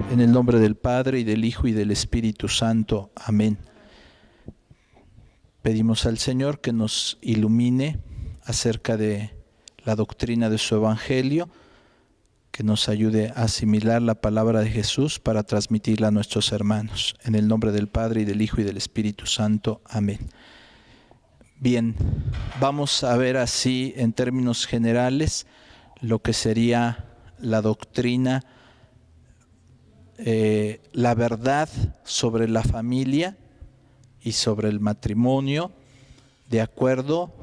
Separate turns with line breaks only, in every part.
En el nombre del Padre, y del Hijo, y del Espíritu Santo. Amén. Pedimos al Señor que nos ilumine acerca de la doctrina de su Evangelio, que nos ayude a asimilar la palabra de Jesús para transmitirla a nuestros hermanos. En el nombre del Padre, y del Hijo, y del Espíritu Santo. Amén. Bien, vamos a ver así en términos generales lo que sería la doctrina, la verdad sobre la familia y sobre el matrimonio, de acuerdo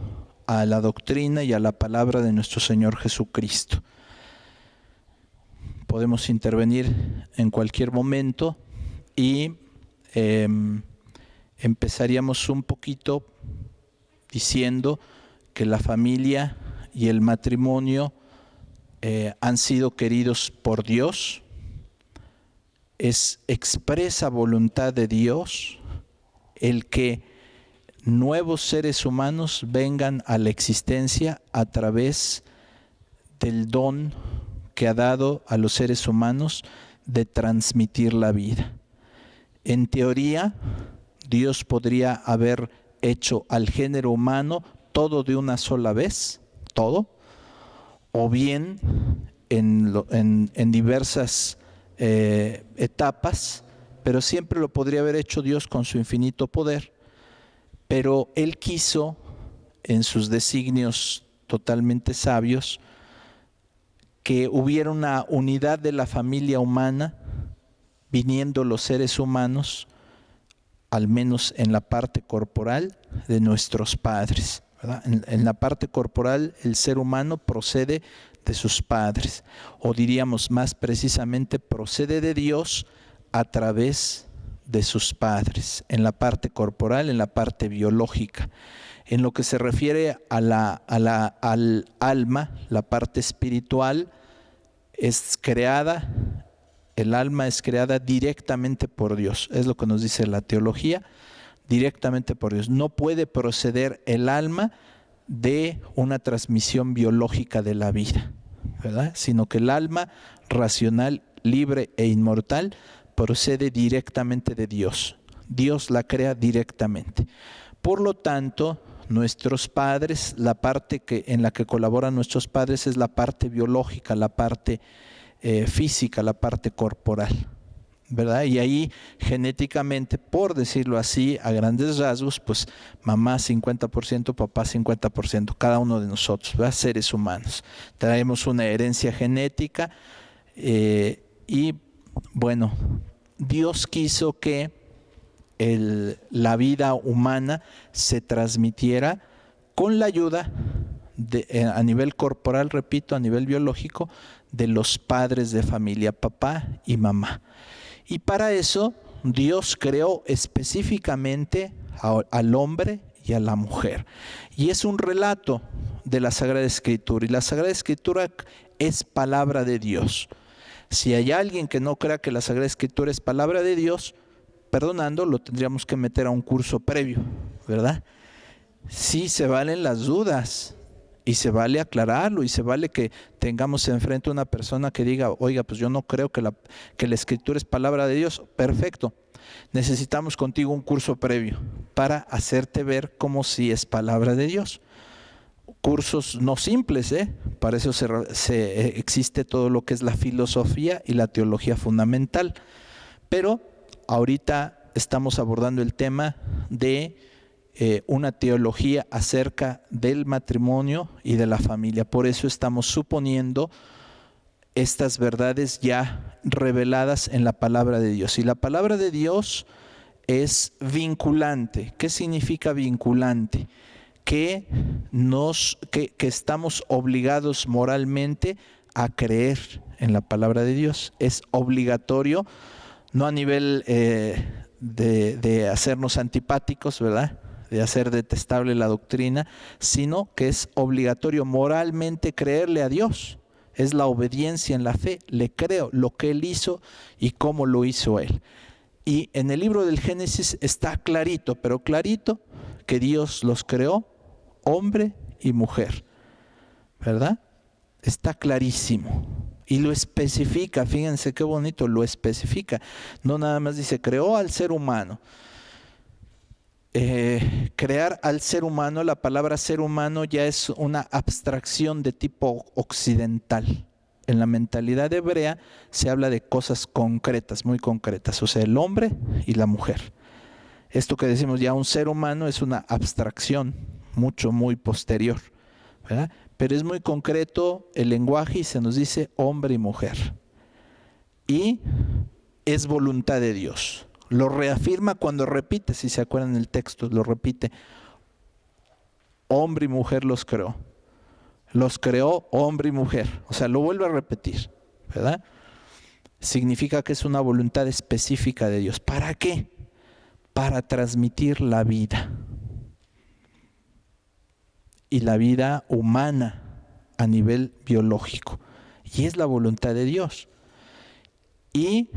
a la doctrina y a la palabra de nuestro Señor Jesucristo. Podemos intervenir en cualquier momento y empezaríamos un poquito diciendo que la familia y el matrimonio han sido queridos por Dios. Es expresa voluntad de Dios el que nuevos seres humanos vengan a la existencia a través del don que ha dado a los seres humanos de transmitir la vida. En teoría, Dios podría haber hecho al género humano todo de una sola vez, todo, o bien en diversas etapas, pero siempre lo podría haber hecho Dios con su infinito poder. Pero Él quiso, en sus designios totalmente sabios, que hubiera una unidad de la familia humana, viniendo los seres humanos, al menos en la parte corporal, de nuestros padres, ¿verdad? En la parte corporal, el ser humano procede de sus padres, o diríamos más precisamente, procede de Dios a través de sus padres, en la parte corporal, en la parte biológica. En lo que se refiere al alma, la parte espiritual, es creada, el alma es creada directamente por Dios, es lo que nos dice la teología, directamente por Dios. No puede proceder el alma de una transmisión biológica de la vida, ¿verdad? Sino que el alma racional, libre e inmortal procede directamente de Dios. Dios la crea directamente. Por lo tanto, nuestros padres, la parte en la que colaboran nuestros padres es la parte biológica, la parte física, la parte corporal, ¿verdad? Y ahí genéticamente, por decirlo así, a grandes rasgos, pues mamá 50%, papá 50%, cada uno de nosotros, ¿verdad? Seres humanos. Traemos una herencia genética y bueno, Dios quiso que la vida humana se transmitiera con la ayuda a nivel corporal, repito, a nivel biológico, de los padres de familia, papá y mamá. Y para eso Dios creó específicamente al hombre y a la mujer. Y es un relato de la Sagrada Escritura. Y la Sagrada Escritura es palabra de Dios. Si hay alguien que no crea que la Sagrada Escritura es palabra de Dios, perdonando, lo tendríamos que meter a un curso previo, ¿verdad? Sí, se valen las dudas. Y se vale aclararlo, y se vale que tengamos enfrente a una persona que diga, oiga, pues yo no creo que la Escritura es palabra de Dios. Perfecto. Necesitamos contigo un curso previo para hacerte ver cómo sí es palabra de Dios. Cursos no simples, para eso existe todo lo que es la filosofía y la teología fundamental. Pero ahorita estamos abordando el tema de una teología acerca del matrimonio y de la familia. Por eso estamos suponiendo estas verdades ya reveladas en la palabra de Dios. Y la palabra de Dios es vinculante. ¿Qué significa vinculante? Que estamos obligados moralmente a creer en la palabra de Dios. Es obligatorio, no a nivel de hacernos antipáticos, ¿verdad?, de hacer detestable la doctrina, sino que es obligatorio moralmente creerle a Dios. Es la obediencia en la fe. Le creo lo que Él hizo y cómo lo hizo Él. Y en el libro del Génesis está clarito, pero clarito, que Dios los creó hombre y mujer, ¿verdad? Está clarísimo. Y lo especifica, fíjense qué bonito, lo especifica. No nada más dice, creó al ser humano. Crear al ser humano, la palabra ser humano ya es una abstracción de tipo occidental. En la mentalidad hebrea se habla de cosas concretas, muy concretas, o sea, el hombre y la mujer. Esto que decimos ya un ser humano es una abstracción muy posterior, ¿verdad? Pero es muy concreto el lenguaje y se nos dice hombre y mujer. Y es voluntad de Dios. Lo reafirma cuando repite, si se acuerdan el texto, lo repite. Hombre y mujer los creó. Los creó hombre y mujer. O sea, lo vuelve a repetir, ¿verdad? Significa que es una voluntad específica de Dios. ¿Para qué? Para transmitir la vida. Y la vida humana a nivel biológico. Y es la voluntad de Dios. Y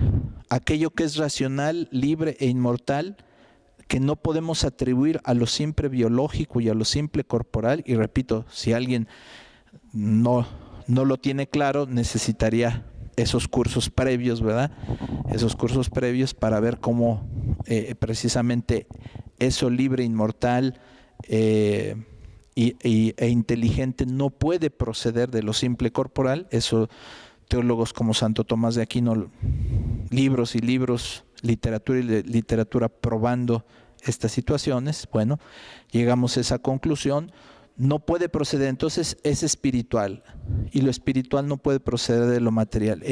aquello que es racional, libre e inmortal, que no podemos atribuir a lo simple biológico y a lo simple corporal. Y repito, si alguien no lo tiene claro, necesitaría esos cursos previos, ¿verdad? Esos cursos previos para ver cómo precisamente eso libre, inmortal e inteligente no puede proceder de lo simple corporal. Eso teólogos como Santo Tomás de Aquino, libros y libros, literatura y literatura probando estas situaciones, bueno, llegamos a esa conclusión. No puede proceder, entonces es espiritual, y lo espiritual no puede proceder de lo material.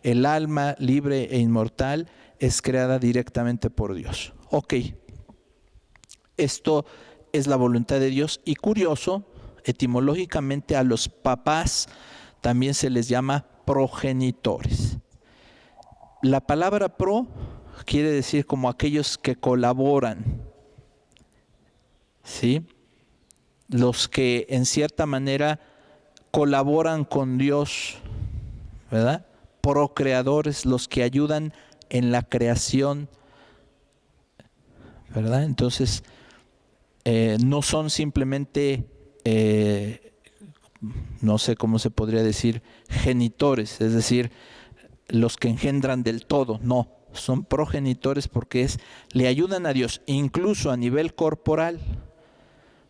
El alma libre e inmortal es creada directamente por Dios. Ok, esto es la voluntad de Dios, y curioso, etimológicamente a los papás también se les llama progenitores. La palabra pro quiere decir como aquellos que colaboran, ¿sí? Los que en cierta manera colaboran con Dios, ¿verdad? Procreadores, los que ayudan en la creación, ¿verdad? Entonces, no son simplemente, no sé cómo se podría decir, genitores, es decir, los que engendran del todo, no, son progenitores porque le ayudan a Dios, incluso a nivel corporal.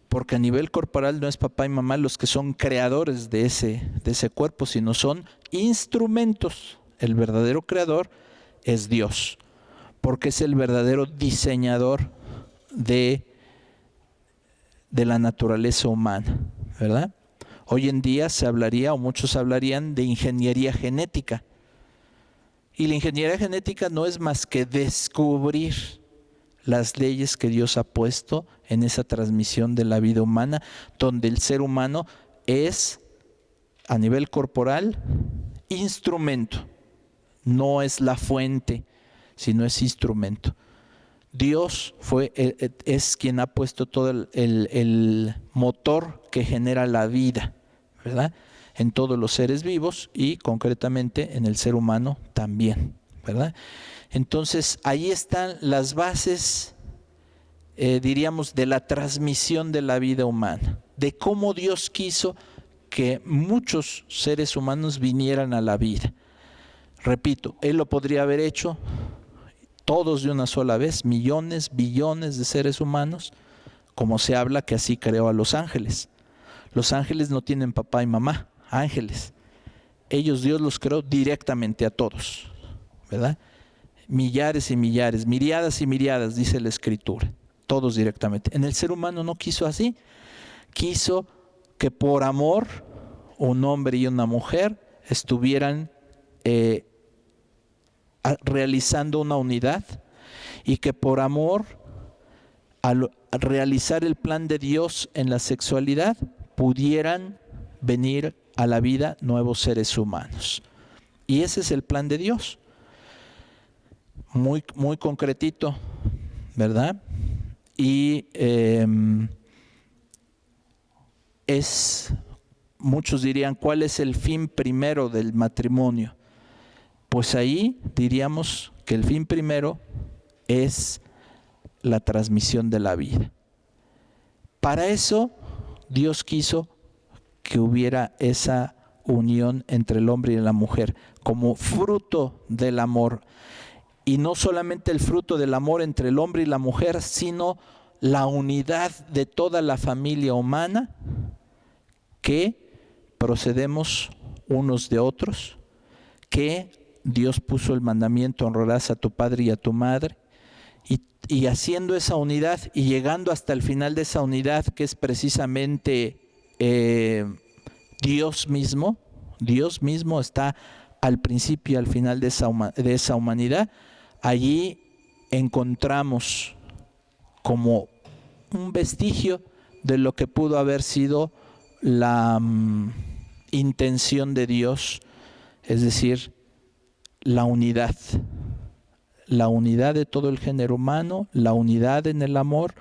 Porque a nivel corporal no es papá y mamá los que son creadores de ese cuerpo, sino son instrumentos. El verdadero creador es Dios, porque es el verdadero diseñador de la naturaleza humana, ¿verdad? Hoy en día se hablaría, o muchos hablarían, de ingeniería genética. Y la ingeniería genética no es más que descubrir las leyes que Dios ha puesto en esa transmisión de la vida humana, donde el ser humano es, a nivel corporal, instrumento. No es la fuente, sino es instrumento. Dios es quien ha puesto todo el motor que genera la vida, ¿verdad? En todos los seres vivos y concretamente en el ser humano también, ¿verdad? Entonces, ahí están las bases, diríamos, de la transmisión de la vida humana, de cómo Dios quiso que muchos seres humanos vinieran a la vida. Repito, Él lo podría haber hecho todos de una sola vez, millones, billones de seres humanos, como se habla que así creó a los ángeles. Los ángeles no tienen papá y mamá, ángeles. Ellos, Dios los creó directamente a todos, ¿verdad? Millares y millares, miriadas y miriadas, dice la Escritura, todos directamente. En el ser humano no quiso así, quiso que por amor un hombre y una mujer estuvieran realizando una unidad, y que por amor, al realizar el plan de Dios en la sexualidad, pudieran venir a la vida nuevos seres humanos. Y ese es el plan de Dios. Muy, muy concretito, ¿verdad? Y muchos dirían, ¿cuál es el fin primero del matrimonio? Pues ahí diríamos que el fin primero es la transmisión de la vida. Para eso Dios quiso que hubiera esa unión entre el hombre y la mujer, como fruto del amor. Y no solamente el fruto del amor entre el hombre y la mujer, sino la unidad de toda la familia humana, que procedemos unos de otros, que Dios puso el mandamiento: honrarás a tu padre y a tu madre. Y haciendo esa unidad y llegando hasta el final de esa unidad, que es precisamente Dios mismo está al principio y al final de esa humanidad. Allí encontramos como un vestigio de lo que pudo haber sido la intención de Dios, es decir, la unidad de todo el género humano, la unidad en el amor,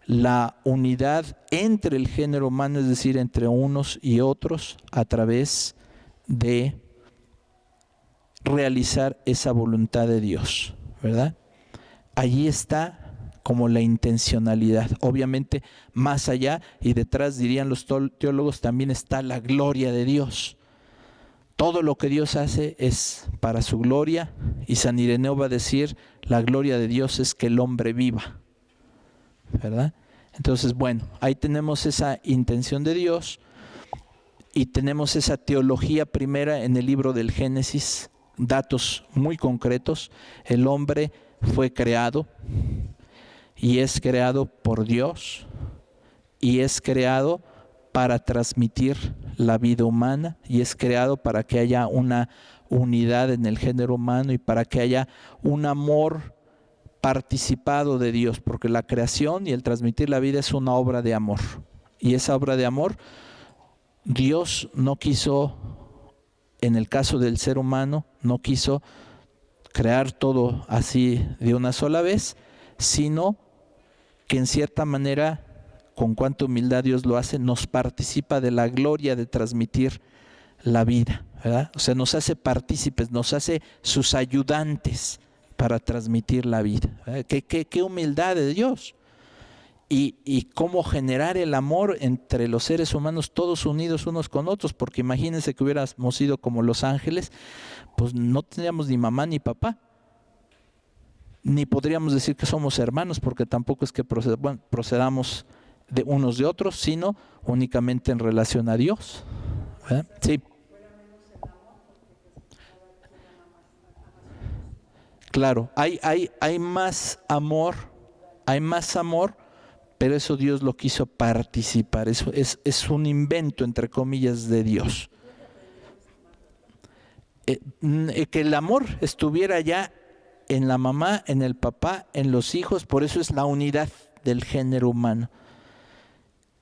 la unidad entre el género humano, es decir, entre unos y otros, a través de realizar esa voluntad de Dios, ¿verdad? Allí está como la intencionalidad. Obviamente, más allá y detrás, dirían los teólogos, también está la gloria de Dios. Todo lo que Dios hace es para su gloria, y San Ireneo va a decir: la gloria de Dios es que el hombre viva, ¿verdad? Entonces, bueno, ahí tenemos esa intención de Dios y tenemos esa teología primera en el libro del Génesis, datos muy concretos. El hombre fue creado y es creado por Dios y es creado para transmitir la vida humana, y es creado para que haya una unidad en el género humano y para que haya un amor participado de Dios, porque la creación y el transmitir la vida es una obra de amor, y esa obra de amor Dios no quiso, en el caso del ser humano, no quiso crear todo así de una sola vez, sino que en cierta manera, con cuánta humildad Dios lo hace, nos participa de la gloria de transmitir la vida, ¿verdad? O sea, nos hace partícipes, nos hace sus ayudantes para transmitir la vida. ¿Qué humildad de Dios! Y cómo generar el amor entre los seres humanos, todos unidos unos con otros, porque imagínense que hubiéramos sido como los ángeles, pues no tendríamos ni mamá ni papá, ni podríamos decir que somos hermanos, porque tampoco es que procedamos de unos de otros, sino únicamente en relación a Dios, ¿verdad? Sí. Claro, hay más amor, pero eso Dios lo quiso participar. Eso es un invento, entre comillas, de Dios. Que el amor estuviera ya en la mamá, en el papá, en los hijos, por eso es la unidad del género humano.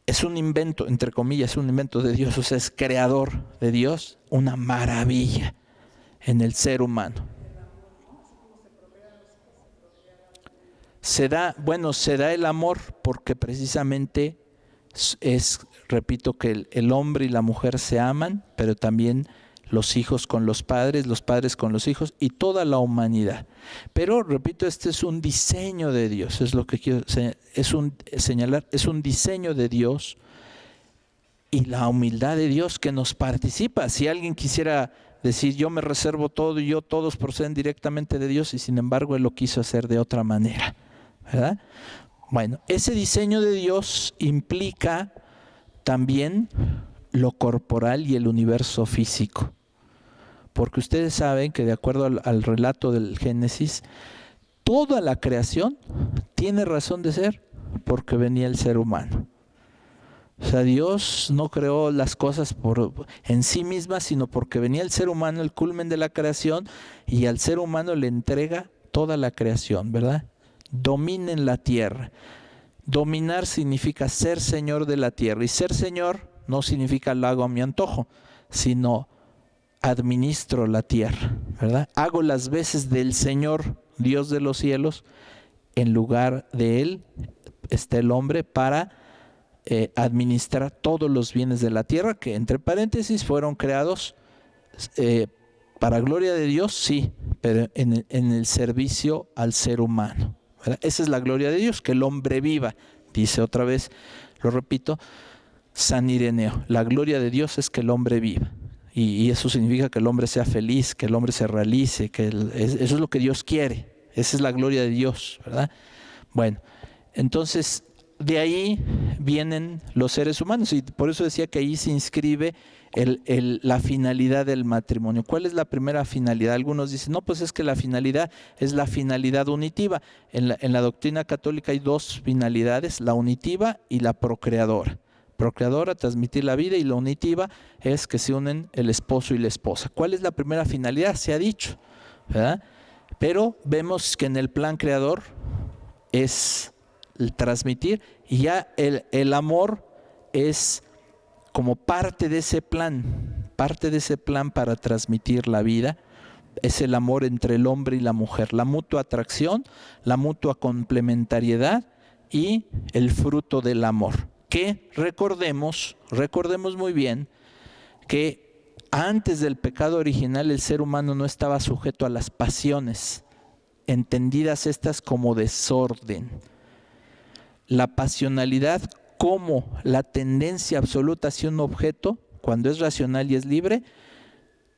Es un invento, entre comillas, es un invento de Dios, o sea, es creador de Dios, una maravilla en el ser humano. Se da el amor porque precisamente repito, que el hombre y la mujer se aman, pero también los hijos con los padres con los hijos, y toda la humanidad. Pero, repito, este es un diseño de Dios, es lo que quiero señalar, es un diseño de Dios y la humildad de Dios que nos participa. Si alguien quisiera decir: yo me reservo todo y todos proceden directamente de Dios, y sin embargo Él lo quiso hacer de otra manera, ¿verdad? Bueno, ese diseño de Dios implica también lo corporal y el universo físico. Porque ustedes saben que, de acuerdo al relato del Génesis, toda la creación tiene razón de ser porque venía el ser humano. O sea, Dios no creó las cosas en sí mismas, sino porque venía el ser humano, el culmen de la creación, y al ser humano le entrega toda la creación, ¿verdad? Dominen la tierra. Dominar significa ser señor de la tierra, y ser señor no significa lo hago a mi antojo, sino administro la tierra, ¿verdad? Hago las veces del Señor, Dios de los cielos. En lugar de Él está el hombre para administrar todos los bienes de la tierra, que entre paréntesis fueron creados para gloria de Dios, sí, pero en el servicio al ser humano, ¿verdad? Esa es la gloria de Dios, que el hombre viva. Dice otra vez, lo repito, San Ireneo: la gloria de Dios es que el hombre viva. y eso significa que el hombre sea feliz, que el hombre se realice, eso es lo que Dios quiere, esa es la gloria de Dios, ¿verdad? Bueno, entonces de ahí vienen los seres humanos y por eso decía que ahí se inscribe la finalidad del matrimonio. ¿Cuál es la primera finalidad? Algunos dicen, no, pues es que la finalidad es la finalidad unitiva. En la doctrina católica hay dos finalidades, la unitiva y la procreadora. Procreadora, transmitir la vida, y la unitiva es que se unen el esposo y la esposa. ¿Cuál es la primera finalidad? Se ha dicho, ¿verdad? Pero vemos que en el plan creador es el transmitir, y ya el amor es como parte de ese plan para transmitir la vida. Es el amor entre el hombre y la mujer, la mutua atracción, la mutua complementariedad y el fruto del amor. Que recordemos muy bien que antes del pecado original el ser humano no estaba sujeto a las pasiones, entendidas estas como desorden. La pasionalidad como la tendencia absoluta hacia un objeto, cuando es racional y es libre,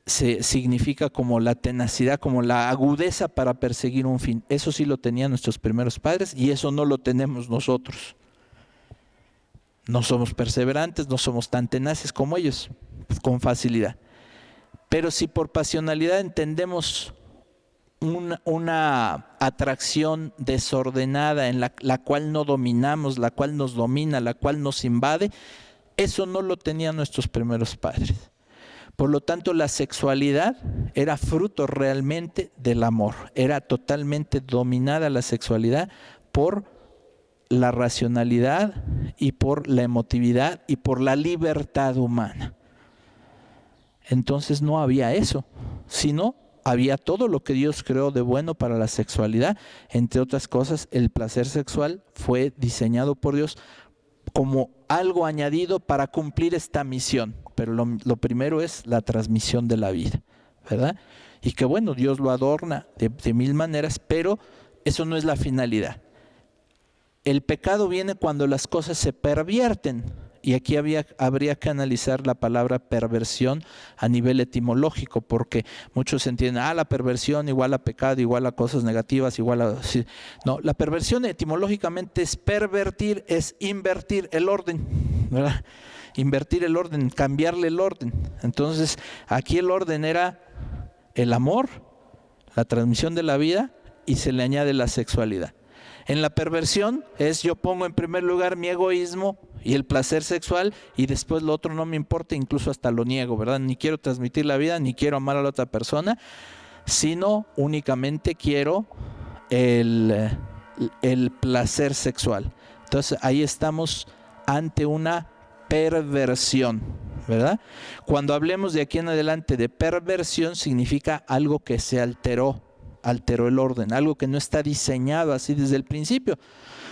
significa como la tenacidad, como la agudeza para perseguir un fin. Eso sí lo tenían nuestros primeros padres y eso no lo tenemos nosotros. No somos perseverantes, no somos tan tenaces como ellos, con facilidad. Pero si por pasionalidad entendemos una atracción desordenada en la cual no dominamos, la cual nos domina, la cual nos invade, eso no lo tenían nuestros primeros padres. Por lo tanto, la sexualidad era fruto realmente del amor. Era totalmente dominada la sexualidad por la racionalidad y por la emotividad y por la libertad humana. Entonces no había eso, sino había todo lo que Dios creó de bueno para la sexualidad. Entre otras cosas, el placer sexual fue diseñado por Dios como algo añadido para cumplir esta misión. Pero lo primero es la transmisión de la vida, ¿verdad? Y que bueno, Dios lo adorna de mil maneras, pero eso no es la finalidad. El pecado viene cuando las cosas se pervierten. Y aquí habría que analizar la palabra perversión a nivel etimológico, porque muchos entienden, la perversión igual a pecado, igual a cosas negativas, igual a... Sí. No, la perversión etimológicamente es pervertir, es invertir el orden, ¿verdad? Invertir el orden, cambiarle el orden. Entonces, aquí el orden era el amor, la transmisión de la vida, y se le añade la sexualidad. En la perversión es yo pongo en primer lugar mi egoísmo y el placer sexual y después lo otro no me importa, incluso hasta lo niego, ¿verdad? Ni quiero transmitir la vida, ni quiero amar a la otra persona, sino únicamente quiero el placer sexual. Entonces ahí estamos ante una perversión, ¿verdad? Cuando hablemos de aquí en adelante de perversión, significa algo que se alteró el orden, algo que no está diseñado así desde el principio,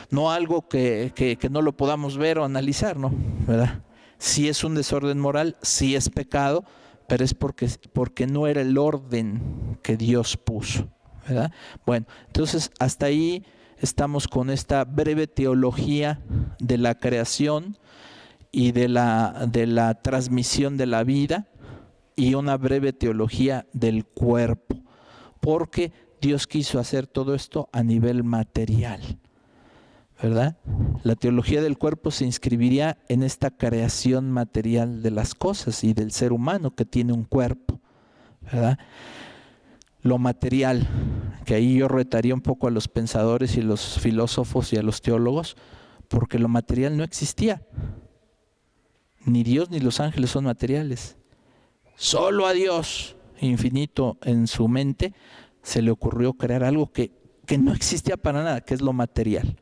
no algo que no lo podamos ver o analizar, ¿no? ¿Verdad? Sí es un desorden moral, sí es pecado, pero es porque no era el orden que Dios puso, ¿verdad? Bueno, entonces hasta ahí estamos con esta breve teología de la creación y de la transmisión de la vida y una breve teología del cuerpo, porque Dios quiso hacer todo esto a nivel material, ¿verdad? La teología del cuerpo se inscribiría en esta creación material de las cosas y del ser humano que tiene un cuerpo, ¿verdad? Lo material, que ahí yo retaría un poco a los pensadores y los filósofos y a los teólogos, porque lo material no existía. Ni Dios ni los ángeles son materiales. Solo a Dios, infinito en su mente, se le ocurrió crear algo que no existía para nada, que es lo material.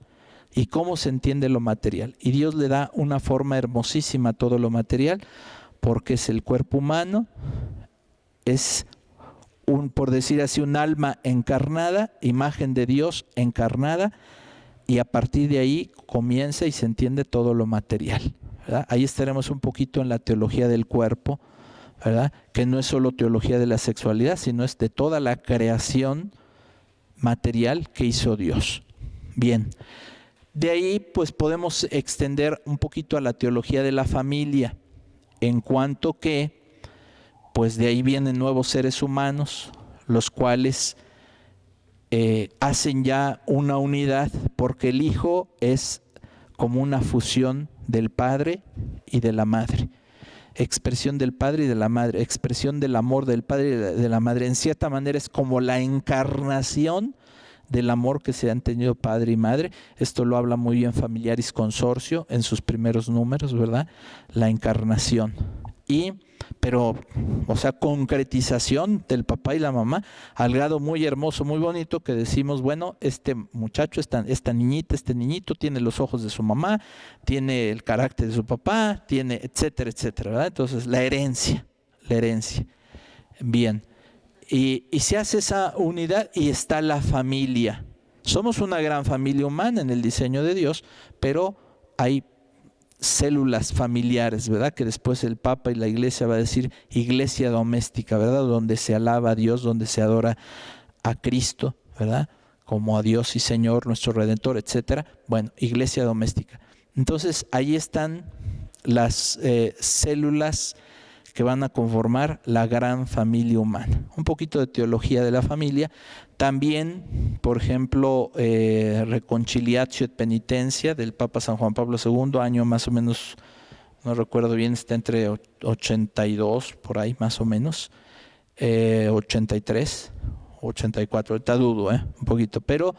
¿Y cómo se entiende lo material? Y Dios le da una forma hermosísima a todo lo material, porque es el cuerpo humano, es por decir así, un alma encarnada, imagen de Dios encarnada, y a partir de ahí comienza y se entiende todo lo material, ¿verdad? Ahí estaremos un poquito en la teología del cuerpo, ¿verdad? Que no es solo teología de la sexualidad, sino es de toda la creación material que hizo Dios. Bien, de ahí pues podemos extender un poquito a la teología de la familia, en cuanto que pues de ahí vienen nuevos seres humanos, los cuales hacen ya una unidad, porque el Hijo es como una fusión del Padre y de la Madre. Expresión del Padre y de la Madre, expresión del amor del Padre y de la Madre. En cierta manera es como la encarnación del amor que se han tenido Padre y Madre. Esto lo habla muy bien Familiaris Consortio en sus primeros números, ¿verdad? La encarnación. Pero, o sea, concretización del papá y la mamá al grado muy hermoso, muy bonito, que decimos, bueno, este muchacho, esta niñita, este niñito tiene los ojos de su mamá, tiene el carácter de su papá, tiene etcétera, etcétera, ¿verdad? Entonces, la herencia. Bien. Y se hace esa unidad y está la familia. Somos una gran familia humana en el diseño de Dios, pero hay células familiares, ¿verdad? Que después el Papa y la Iglesia va a decir iglesia doméstica, ¿verdad? Donde se alaba a Dios, donde se adora a Cristo, ¿verdad? Como a Dios y Señor, nuestro Redentor, etcétera. Bueno, iglesia doméstica. Entonces, ahí están las células que van a conformar la gran familia humana. Un poquito de teología de la familia. También, por ejemplo, Reconciliatio et Penitencia del Papa San Juan Pablo II, año más o menos, no recuerdo bien, está entre 82, por ahí más o menos, 83, 84, ahorita dudo un poquito, pero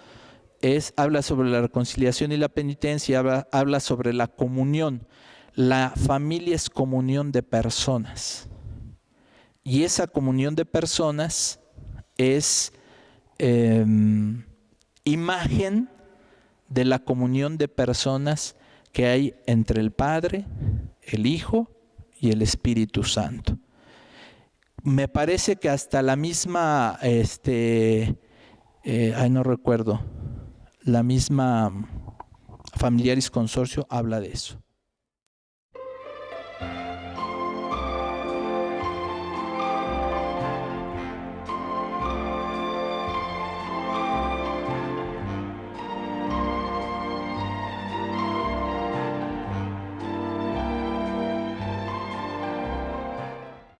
habla sobre la reconciliación y la penitencia, habla sobre la comunión. La familia es comunión de personas, y esa comunión de personas es imagen de la comunión de personas que hay entre el Padre, el Hijo y el Espíritu Santo. Me parece que hasta la misma, no recuerdo, la misma Familiaris Consortio habla de eso.